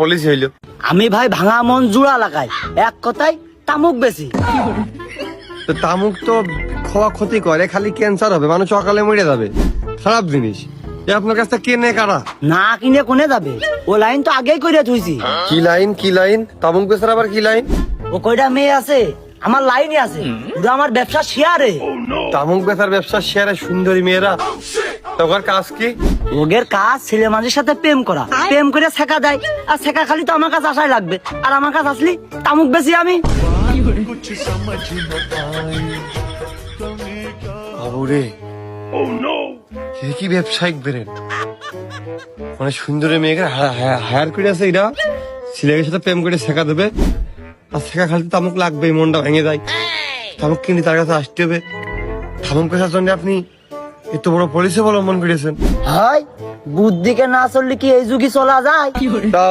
Policy হইলো? আমি ভাই ভাঙা মন জুড়া লাগাই, এক কথায় তামুক বেশি। তো তামুক তো খাওয়া ক্ষতি করে, খালি ক্যান্সার হবে, মানুষ সকালে মরে যাবে, খারাপ জিনিস। এ আপনার কাছে কেনে কারা? না কিনে কোনে যাবে, ও লাইন তো আগেই করে থুইছি। কি লাইন? কি লাইন? তামুক বেচার আবার কি লাইন? ও কয়টা মেয়ে আছে আমার লাইনে আছে, ওরা আমার ব্যবসা শেয়ারে। তামুক বেচার ব্যবসা শেয়ারে সুন্দরী মেয়েরা, তোর কাজ কি? ওগের কাজ ছেলে মানুষের সাথে প্রেম করা, প্রেম করে ছেকা দেয়, আর ছেকা খালি তো আমার কাছে আসাই লাগবে, আর আমার কাছে আসলি তামুক বেশি আমি। বাবুরে, কি ব্যবসায়িক বেরেন, মানে সুন্দরী মেয়েকে হায়ার করে আছে এরা, ছেলের সাথে প্রেম করে শেখা দেবে, আর শেখা খালি তামুক লাগবে, মনটা ভেঙে যায়। তামুক কিনে তার কাছে আসতে হবে। তামুক পেশার জন্য আপনি এত বড় পলিসি অবলম্বন করেছেন। হয় বুদ্ধিকে না চললে কি এই যুগে চলা যায়? তা